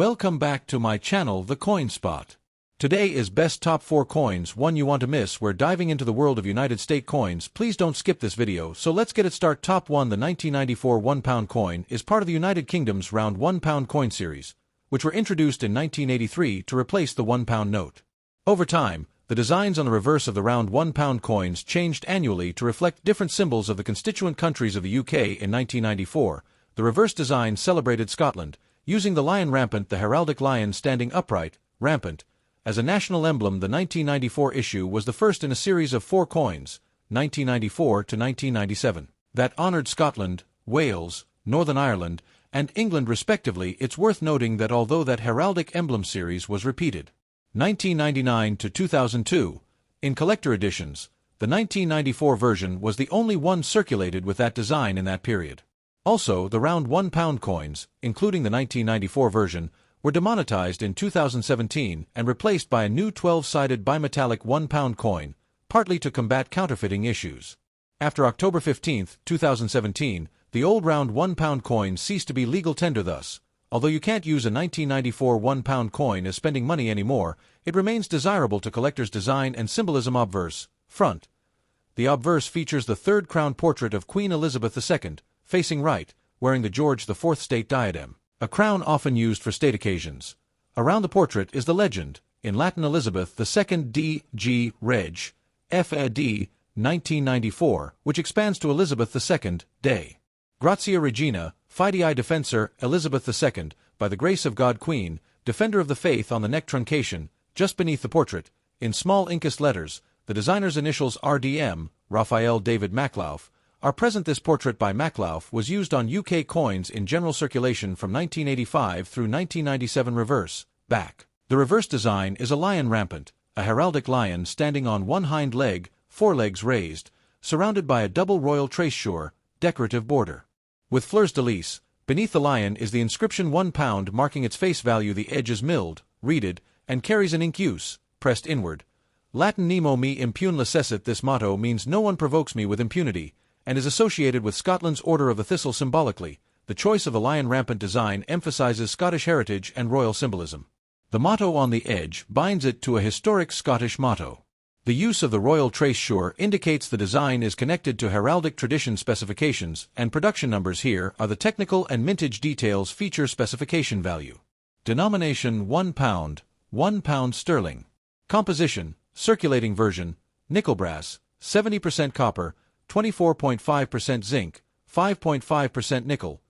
Welcome back to my channel, The Coin Spot. Today is best top 4 coins, one you want to miss. We're diving into the world of United States coins. Please don't skip this video, so let's get it started. Top 1. The 1994 £1 coin is part of the United Kingdom's round £1 coin series, which were introduced in 1983 to replace the £1 note. Over time, the designs on the reverse of the round £1 coins changed annually to reflect different symbols of the constituent countries of the UK. In 1994, the reverse design celebrated Scotland, using the lion rampant, the heraldic lion standing upright, rampant, as a national emblem. The 1994 issue was the first in a series of 4 coins, 1994 to 1997, that honored Scotland, Wales, Northern Ireland, and England respectively. It's worth noting that although that heraldic emblem series was repeated, 1999 to 2002, in collector editions, the 1994 version was the only one circulated with that design in that period. Also, the round £1 coins, including the 1994 version, were demonetized in 2017 and replaced by a new 12-sided bimetallic £1 coin, partly to combat counterfeiting issues. After October 15, 2017, the old round £1 coin ceased to be legal tender. Thus, although you can't use a 1994 £1 coin as spending money anymore, it remains desirable to collectors. Design and symbolism. Obverse, front. The obverse features the third crown portrait of Queen Elizabeth II, facing right, wearing the George IV state diadem, a crown often used for state occasions. Around the portrait is the legend, in Latin Elizabeth II D.G. Reg. F.A.D. 1994, which expands to Elizabeth II, Day. Grazia Regina, Fidei Defensor, Elizabeth II, by the grace of God Queen, Defender of the Faith. On the neck truncation, just beneath the portrait, in small inkest letters, the designer's initials R.D.M., Raphael David Maclouf, are present. This portrait by Maclouf was used on UK coins in general circulation from 1985 through 1997. Reverse, back. The reverse design is a lion rampant, a heraldic lion standing on one hind leg, forelegs raised, surrounded by a double royal tracé decorative border. With fleurs de lis, beneath the lion is the inscription £1, marking its face value. The edge is milled, reeded, and carries an ink use, pressed inward. Latin nemo me impune licessit. This motto means no one provokes me with impunity, and is associated with Scotland's Order of the Thistle. Symbolically, the choice of the lion rampant design emphasizes Scottish heritage and royal symbolism. The motto on the edge binds it to a historic Scottish motto. The use of the royal tracé indicates the design is connected to heraldic tradition. Specifications and production numbers. Here are the technical and mintage details. Feature specification value. Denomination £1, £1 sterling. Composition, circulating version, nickel brass, 70% copper, 24.5% zinc, 5.5% nickel.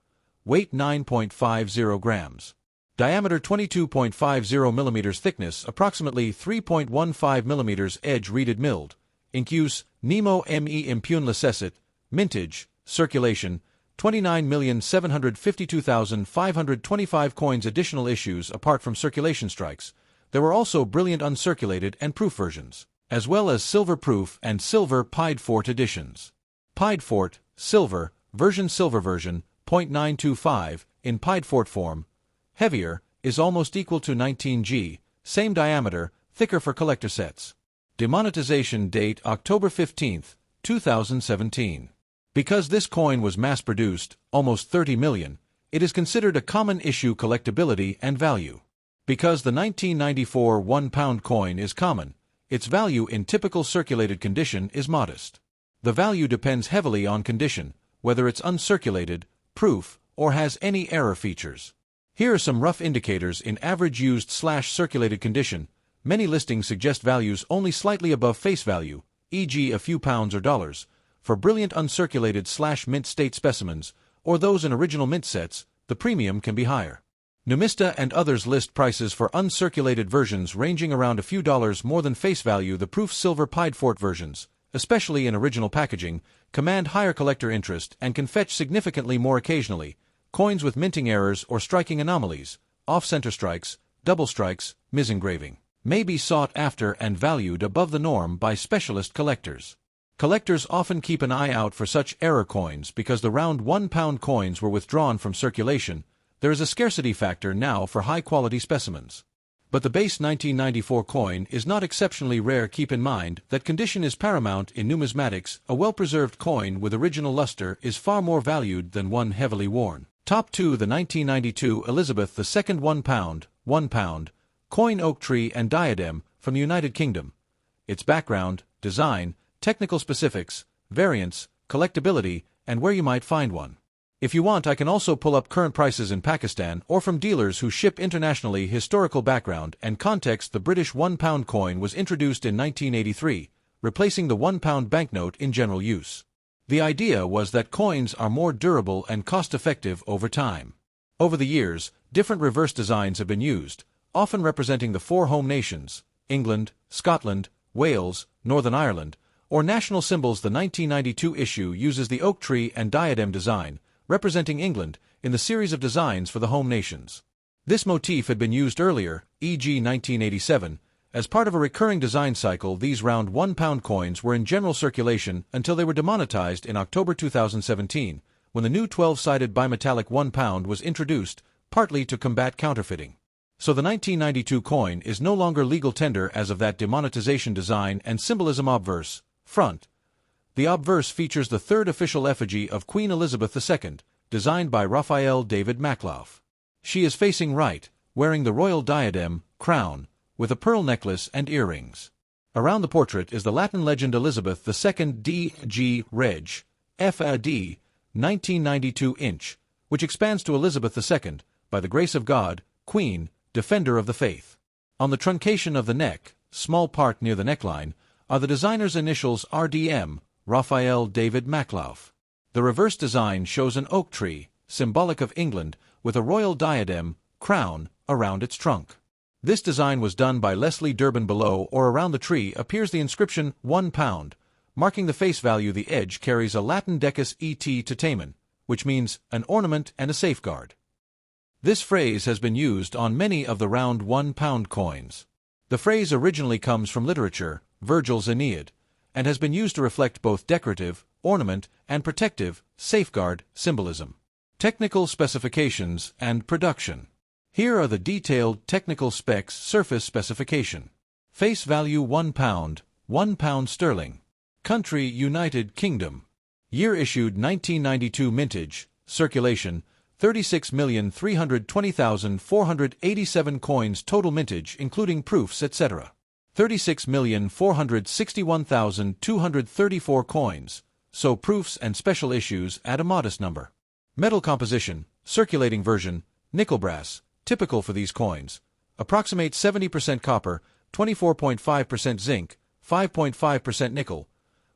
Weight 9.50 grams. Diameter 22.50 mm. Thickness approximately 3.15 mm. Edge reeded milled. Ink use, Nemo me impune licessit. Mintage, circulation, 29,752,525 coins. Additional issues. Apart from circulation strikes, there were also brilliant uncirculated and proof versions, as well as silver proof and silver pied fort editions. Pied fort, silver version, 0.925, in pied fort form. Heavier, is almost equal to 19G, same diameter, thicker for collector sets. Demonetization date October 15, 2017. Because this coin was mass-produced, almost 30 million, it is considered a common issue collectability and value. Because the 1994 £1 coin is common, its value in typical circulated condition is modest. The value depends heavily on condition, whether it's uncirculated, proof, or has any error features. Here are some rough indicators in average used/circulated condition. Many listings suggest values only slightly above face value, e.g. a few pounds or dollars, for brilliant uncirculated/mint state specimens, or those in original mint sets, the premium can be higher. Numista and others list prices for uncirculated versions ranging around a few dollars more than face value. The proof silver pied fort versions, especially in original packaging, command higher collector interest and can fetch significantly more. Occasionally, coins with minting errors or striking anomalies, off-center strikes, double strikes, misengraving, may be sought after and valued above the norm by specialist collectors. Collectors often keep an eye out for such error coins because the round £1 coins were withdrawn from circulation. There is a scarcity factor now for high-quality specimens. But the base 1994 coin is not exceptionally rare. Keep in mind that condition is paramount in numismatics. A well-preserved coin with original luster is far more valued than one heavily worn. Top 2: the 1992 Elizabeth II £1 coin, oak tree and diadem, from the United Kingdom. Its background, design, technical specifics, variants, collectability, and where you might find one. If you want, I can also pull up current prices in Pakistan or from dealers who ship internationally. Historical background and context: the British £1 coin was introduced in 1983, replacing the £1 banknote in general use. The idea was that coins are more durable and cost-effective over time. Over the years, different reverse designs have been used, often representing the four home nations: England, Scotland, Wales, Northern Ireland, or national symbols. The 1992 issue uses the oak tree and diadem design, representing England, in the series of designs for the home nations. This motif had been used earlier, e.g. 1987, as part of a recurring design cycle. These round £1 coins were in general circulation until they were demonetized in October 2017, when the new 12-sided bimetallic £1 was introduced, partly to combat counterfeiting. So the 1992 coin is no longer legal tender as of that demonetization. Design and symbolism: obverse, front. The obverse features the third official effigy of Queen Elizabeth II, designed by Raphael David Makhlouf. She is facing right, wearing the royal diadem, crown, with a pearl necklace and earrings. Around the portrait is the Latin legend Elizabeth II D.G. Reg. F.A.D. 1992 inch, which expands to Elizabeth II, by the grace of God, Queen, Defender of the Faith. On the truncation of the neck, small part near the neckline, are the designer's initials RDM, Raphael David Makhlouf. The reverse design shows an oak tree, symbolic of England, with a royal diadem, crown, around its trunk. This design was done by Leslie Durbin. Below or around the tree appears the inscription £1, marking the face value. The edge carries a Latin decus et tutamen, which means an ornament and a safeguard. This phrase has been used on many of the round £1 coins. The phrase originally comes from literature, Virgil's Aeneid, and has been used to reflect both decorative, ornament, and protective, safeguard, symbolism. Technical specifications and production. Here are the detailed technical specs. Surface specification. Face value £1, £1 sterling. Country: United Kingdom. Year issued 1992. Mintage, circulation, 36,320,487 coins. Total mintage including proofs etc. 36,461,234 coins, so proofs and special issues add a modest number. Metal composition: circulating version, nickel brass, typical for these coins. Approximate 70% copper, 24.5% zinc, 5.5% nickel.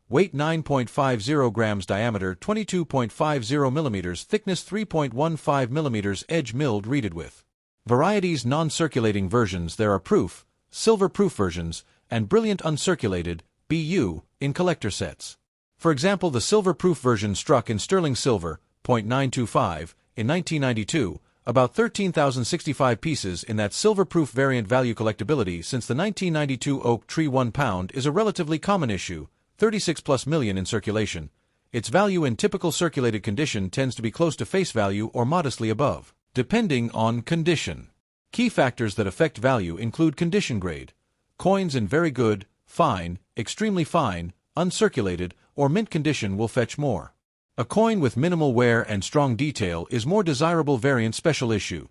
Weight 9.50 grams. Diameter 22.50 millimeters. Thickness 3.15 millimeters. Edge milled reeded with. Varieties: non-circulating versions. There are proof, silver proof versions, and brilliant uncirculated (BU) in collector sets. For example, the silver proof version struck in sterling silver, 0.925, in 1992, about 13,065 pieces in that silver proof variant. Value: collectability. Since the 1992 oak tree £1 is a relatively common issue, 36+ million in circulation, its value in typical circulated condition tends to be close to face value or modestly above, depending on condition. Key factors that affect value include condition: grade. Coins in very good, fine, extremely fine, uncirculated, or mint condition will fetch more. A coin with minimal wear and strong detail is more desirable. Variant: special issue.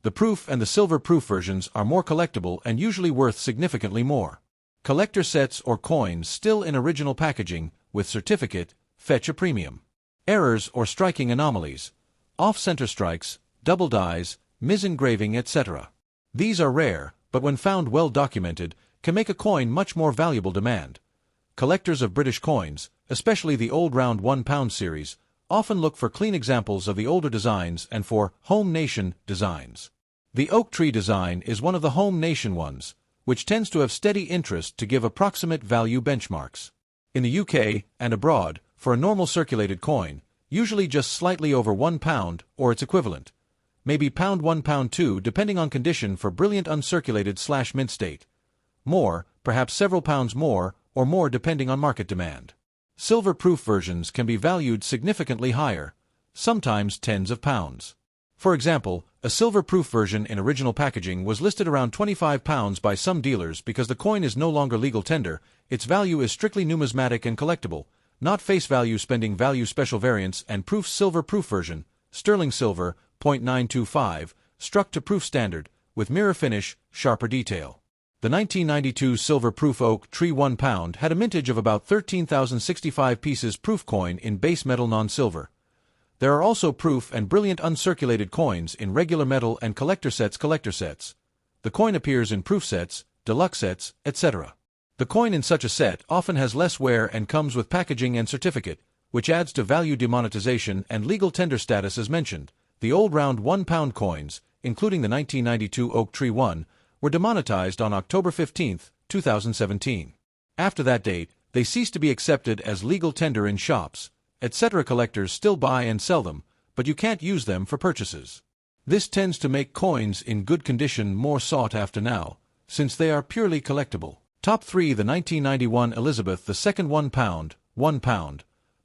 The proof and the silver proof versions are more collectible and usually worth significantly more. Collector sets or coins still in original packaging, with certificate, fetch a premium. Errors or striking anomalies. Off-center strikes, double dies, mis-engraving etc. These are rare, but when found well documented, can make a coin much more valuable. Demand. Collectors of British coins, especially the old round £1 series, often look for clean examples of the older designs and for home nation designs. The oak tree design is one of the home nation ones, which tends to have steady interest to give approximate value benchmarks. In the UK and abroad, for a normal circulated coin, usually just slightly over £1 or its equivalent, maybe £1, £2 depending on condition. For brilliant uncirculated / mint state, more, perhaps several pounds more, or more depending on market demand. Silver proof versions can be valued significantly higher, sometimes tens of pounds. For example, a silver proof version in original packaging was listed around £25 by some dealers. Because the coin is no longer legal tender, its value is strictly numismatic and collectible, not face value. Spending value: special variants and proofs. Silver proof version, sterling silver, 0.925, struck to proof standard, with mirror finish, sharper detail. The 1992 silver proof oak tree 1 pound had a mintage of about 13,065 pieces proof coin in base metal non-silver. There are also proof and brilliant uncirculated coins in regular metal and collector sets. The coin appears in proof sets, deluxe sets, etc. The coin in such a set often has less wear and comes with packaging and certificate, which adds to value. Demonetization and legal tender status as mentioned. The old round 1 pound coins, including the 1992 oak tree 1, were demonetized on October 15, 2017. After that date, they ceased to be accepted as legal tender in shops, etc. Collectors still buy and sell them, but you can't use them for purchases. This tends to make coins in good condition more sought after now, since they are purely collectible. Top 3. The 1991 Elizabeth II 1 pound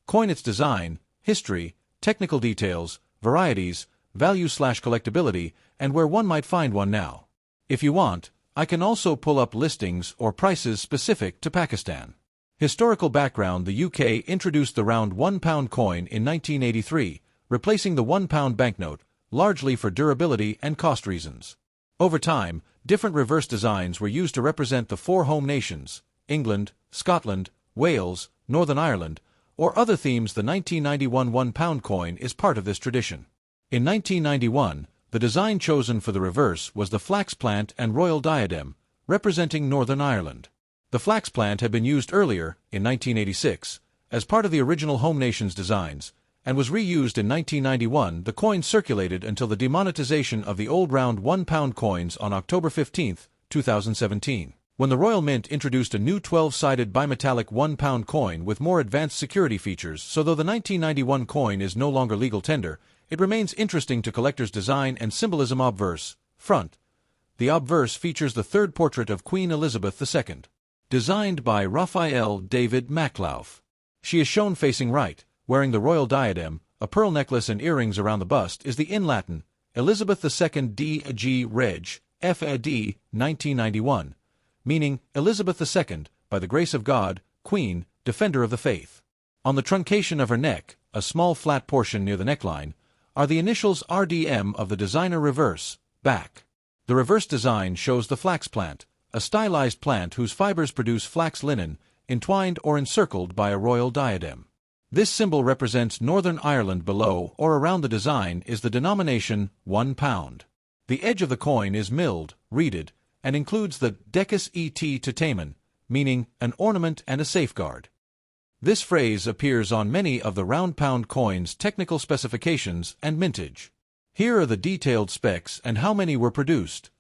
coin. Its design, history, technical details, varieties, value/collectability, and where one might find one now. If you want, I can also pull up listings or prices specific to Pakistan. Historical background: the UK introduced the round 1 pound coin in 1983, replacing the 1 pound banknote, largely for durability and cost reasons. Over time, different reverse designs were used to represent the 4 home nations, England, Scotland, Wales, Northern Ireland, or other themes. The 1991 1 pound coin is part of this tradition. In 1991, the design chosen for the reverse was the flax plant and royal diadem, representing Northern Ireland. The flax plant had been used earlier, in 1986, as part of the original home nation's designs, and was reused in 1991. The coin circulated until the demonetization of the old round 1 pound coins on October 15, 2017, when the Royal Mint introduced a new 12-sided bimetallic 1 pound coin with more advanced security features. So though the 1991 coin is no longer legal tender, it remains interesting to collectors. Design and symbolism. Obverse, front. The obverse features the third portrait of Queen Elizabeth II. Designed by Raphael David Maclauf. She is shown facing right, wearing the royal diadem, a pearl necklace and earrings around the bust. Is the in Latin, Elizabeth II D.G. Reg, F.A.D. 1991, meaning Elizabeth II, by the grace of God, Queen, Defender of the Faith. On the truncation of her neck, a small flat portion near the neckline, are the initials RDM of the designer. Reverse, back. The reverse design shows the flax plant, a stylized plant whose fibers produce flax linen, entwined or encircled by a royal diadem. This symbol represents Northern Ireland. Below or around the design is the denomination 1 pound. The edge of the coin is milled, reeded, and includes the decus et tutamen, meaning an ornament and a safeguard. This phrase appears on many of the round pound coins' technical specifications and mintage. Here are the detailed specs and how many were produced.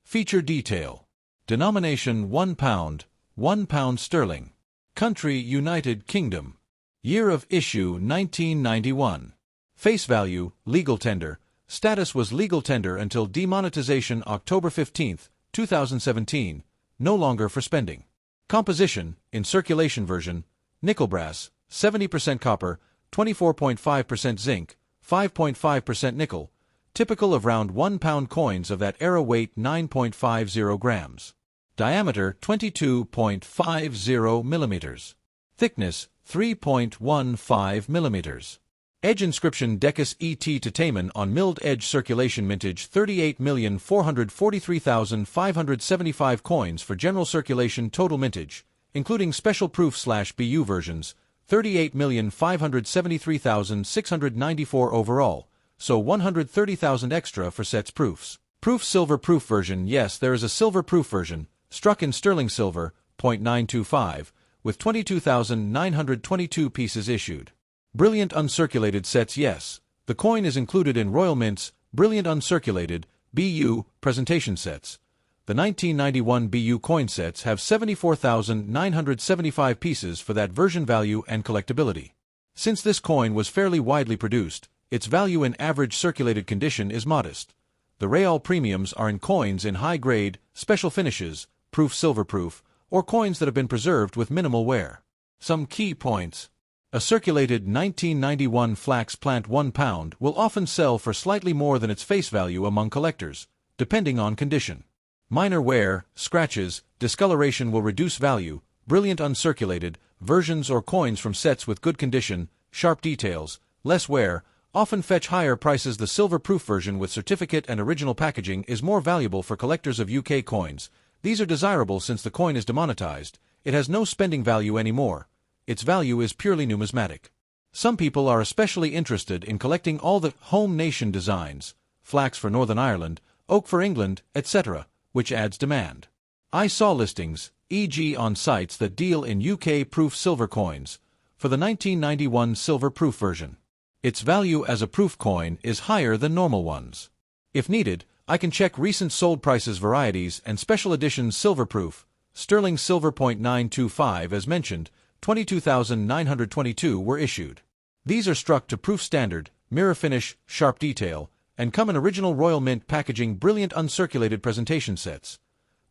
Feature detail. Denomination 1 pound, 1 pound sterling. Country United Kingdom. Year of issue 1991. Face value, legal tender. Status was legal tender until demonetization October 15, 2017, no longer for spending. Composition, in circulation version, nickel brass, 70% copper, 24.5% zinc, 5.5% nickel, typical of round 1 pound coins of that era. Weight 9.50 grams. Diameter 22.50 millimeters. Thickness 3.15 millimeters. Edge inscription Decus et tutamen on milled edge. Circulation mintage 38,443,575 coins for general circulation. Total mintage, including special proof/BU versions, 38,573,694 overall, so 130,000 extra for sets. Proofs. Proof silver proof version. Yes, there is a silver proof version, struck in sterling silver, 0.925, with 22,922 pieces issued. Brilliant uncirculated sets. Yes, the coin is included in Royal Mint's Brilliant Uncirculated BU presentation sets. The 1991 BU coin sets have 74,975 pieces for that version. Value and collectability. Since this coin was fairly widely produced, its value in average circulated condition is modest. The real premiums are in coins in high grade, special finishes, proof silver proof, or coins that have been preserved with minimal wear. Some key points. A circulated 1991 flax plant 1 pound will often sell for slightly more than its face value among collectors, depending on condition. Minor wear, scratches, discoloration will reduce value. Brilliant uncirculated versions or coins from sets with good condition, sharp details, less wear, often fetch higher prices. The silver-proof version with certificate and original packaging is more valuable for collectors of UK coins. These are desirable since the coin is demonetized. It has no spending value anymore. Its value is purely numismatic. Some people are especially interested in collecting all the home nation designs, flax for Northern Ireland, oak for England, etc., which adds demand. I saw listings, e.g. on sites that deal in UK-proof silver coins, for the 1991 silver-proof version. Its value as a proof coin is higher than normal ones. If needed, I can check recent sold prices. Varieties and special editions. Silver-proof, sterling silver .925 as mentioned, 22,922 were issued. These are struck to proof standard, mirror finish, sharp detail, and come in original Royal Mint packaging. Brilliant uncirculated presentation sets.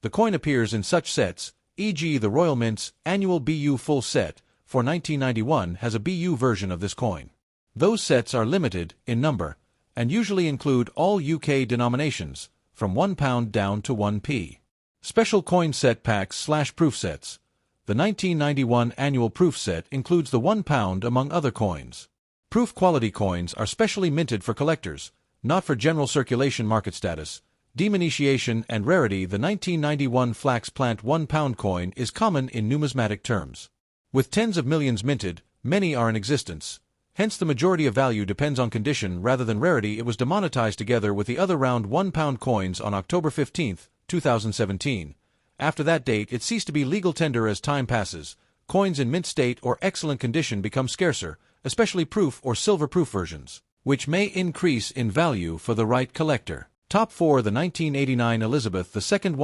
The coin appears in such sets, e.g. the Royal Mint's annual BU full set for 1991 has a BU version of this coin. Those sets are limited in number and usually include all UK denominations, from £1 down to 1p. Special coin set packs / proof sets. The 1991 annual proof set includes the £1 among other coins. Proof quality coins are specially minted for collectors, not for general circulation. Market status, demonetization and rarity. The 1991 flax plant £1 coin is common in numismatic terms. With tens of millions minted, many are in existence. Hence the majority of value depends on condition rather than rarity. It was demonetized together with the other round £1 coins on October 15, 2017. After that date it ceased to be legal tender. As time passes, coins in mint state or excellent condition become scarcer, especially proof or silver-proof versions, which may increase in value for the right collector. Top 4. The 1989 Elizabeth II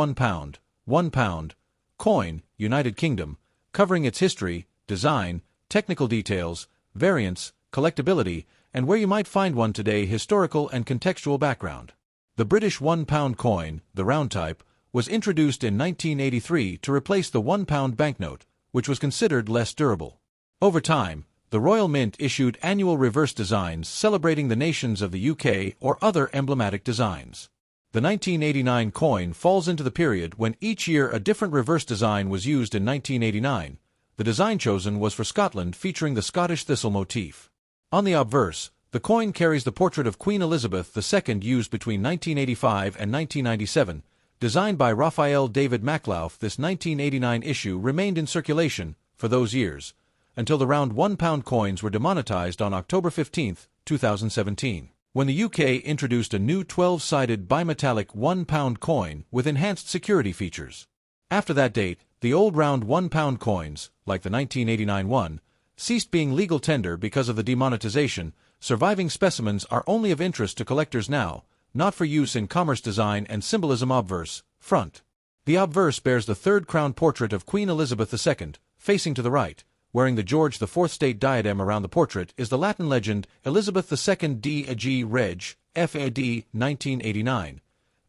£1 coin, United Kingdom, covering its history, design, technical details, variants, collectability, and where you might find one today. Historical and contextual background. The British £1 coin, the round type, was introduced in 1983 to replace the £1 banknote, which was considered less durable. Over time, the Royal Mint issued annual reverse designs celebrating the nations of the UK or other emblematic designs. The 1989 coin falls into the period when each year a different reverse design was used. In 1989, the design chosen was for Scotland, featuring the Scottish thistle motif. On the obverse, the coin carries the portrait of Queen Elizabeth II used between 1985 and 1997, designed by Raphael David Maklauf. This 1989 issue remained in circulation for those years, until the round £1 coins were demonetized on October 15, 2017, when the UK introduced a new 12-sided bimetallic £1 coin with enhanced security features. After that date, the old round £1 coins, like the 1989 one, ceased being legal tender because of the demonetization. Surviving specimens are only of interest to collectors now, not for use in commerce. Design and symbolism. Obverse, front. The obverse bears the third crown portrait of Queen Elizabeth II, facing to the right. Wearing the George IV state diadem around the portrait is the Latin legend Elizabeth II d. Reg. FAD 1989,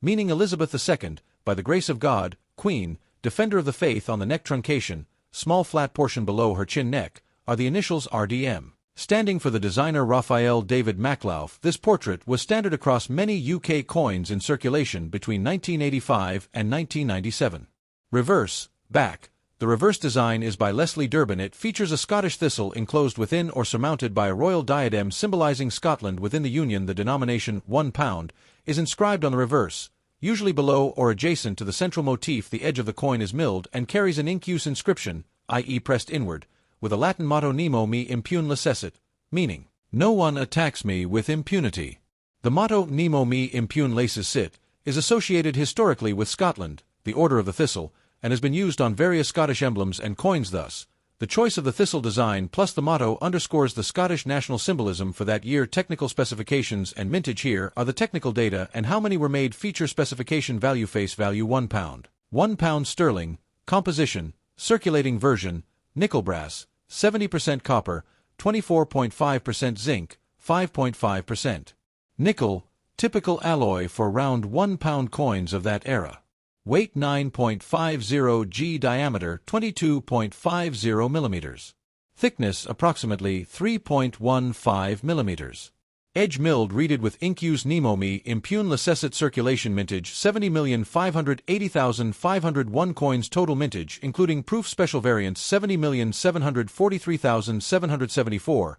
meaning Elizabeth II, by the grace of God, Queen, Defender of the Faith. On the neck truncation, small flat portion below her chin neck, are the initials RDM. Standing for the designer Raphael David Maklauf. This portrait was standard across many UK coins in circulation between 1985 and 1997. Reverse, back. The reverse design is by Leslie Durbin. It features a Scottish thistle enclosed within or surmounted by a royal diadem symbolizing Scotland within the Union. The denomination £1 is inscribed on the reverse, usually below or adjacent to the central motif. The edge of the coin is milled and carries an incuse inscription, i.e. pressed inward, with a Latin motto Nemo me impune licessit, meaning, "No one attacks me with impunity." The motto Nemo me impune licessit is associated historically with Scotland, the Order of the Thistle, and has been used on various Scottish emblems and coins. Thus, the choice of the thistle design plus the motto underscores the Scottish national symbolism for that year. Technical specifications and mintage. Here are the technical data and how many were made. Feature specification value. Face value £1. £1 sterling, composition, circulating version, nickel brass, 70% copper, 24.5% zinc, 5.5% nickel, typical alloy for round £1 coins of that era. Weight 9.50 g, diameter 22.50 millimeters. Thickness approximately 3.15 millimeters. Edge milled, reeded with incuse Nemo me impune licessit. Circulation mintage 70,580,501 coins. Total mintage including proof special variants 70,743,774,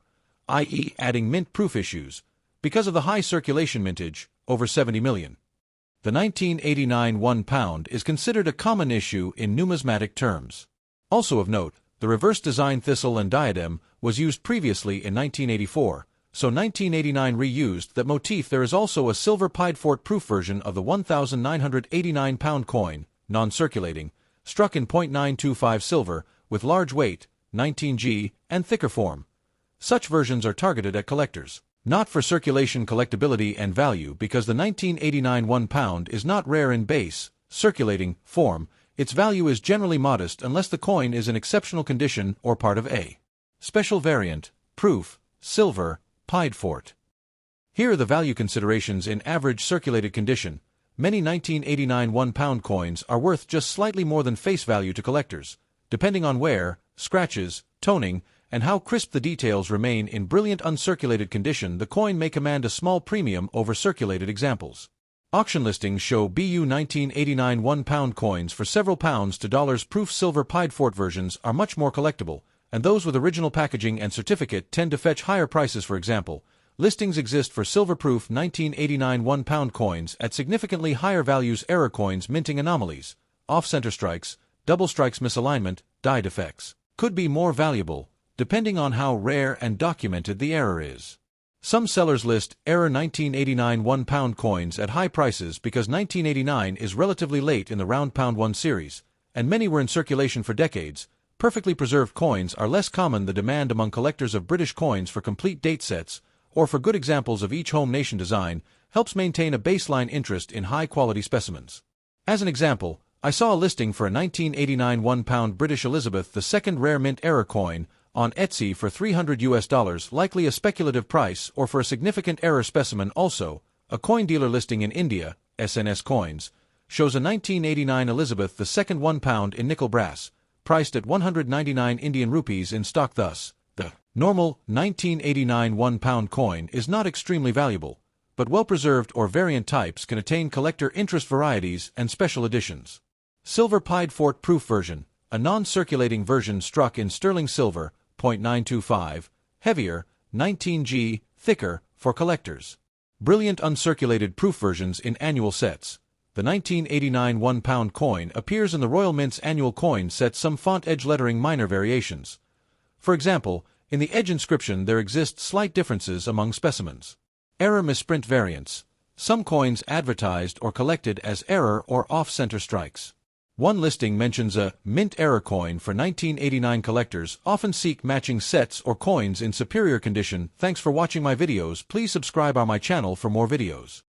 i.e. adding mint proof issues, because of the high circulation mintage, over 70 million. The 1989 £1 is considered a common issue in numismatic terms. Also of note, the reverse design thistle and diadem was used previously in 1984, so 1989 reused that motif. There is also a silver pied-fort proof version of the £1,989 coin, non-circulating, struck in .925 silver, with large weight, 19G, and thicker form. Such versions are targeted at collectors, not for circulation collectability and value, because the 1989 £1 is not rare in base, circulating, form. Its value is generally modest unless the coin is in exceptional condition or part of a special variant, proof, silver, pied-fort. Here are the value considerations in average circulated condition. Many 1989 £1 coins are worth just slightly more than face value to collectors, depending on wear, scratches, toning, and how crisp the details remain. In brilliant uncirculated condition, the coin may command a small premium over circulated examples. Auction listings show BU 1989 £1 coins for several pounds to dollars. Proof silver pied-fort versions are much more collectible, and those with original packaging and certificate tend to fetch higher prices. For example, listings exist for silver-proof 1989 £1 coins at significantly higher values. Error coins minting anomalies, off-center strikes, double strikes, misalignment, die defects could be more valuable, depending on how rare and documented the error is. Some sellers list error 1989 £1 coins at high prices because 1989 is relatively late in the round £1 series, and many were in circulation for decades. Perfectly preserved coins are less common. The demand among collectors of British coins for complete date sets, or for good examples of each home nation design, helps maintain a baseline interest in high-quality specimens. As an example, I saw a listing for a 1989 £1 British Elizabeth II rare mint error coin on Etsy for $300, likely a speculative price or for a significant error specimen. Also, a coin dealer listing in India, SNS Coins, shows a 1989 Elizabeth II £1 in nickel brass, priced at 199 Indian rupees in stock. Thus, the normal 1989 £1 coin is not extremely valuable, but well-preserved or variant types can attain collector interest. Varieties and special editions. Silver pied-fort proof version, a non-circulating version struck in sterling silver, .925, heavier, 19G, thicker, for collectors. Brilliant uncirculated proof versions in annual sets. The 1989 £1 coin appears in the Royal Mint's annual coin set. Some font edge lettering minor variations. For example, in the edge inscription there exist slight differences among specimens. Error misprint variants. Some coins advertised or collected as error or off-center strikes. One listing mentions a mint error coin for 1989. Collectors often seek matching sets or coins in superior condition. Thanks for watching my videos. Please subscribe on my channel for more videos.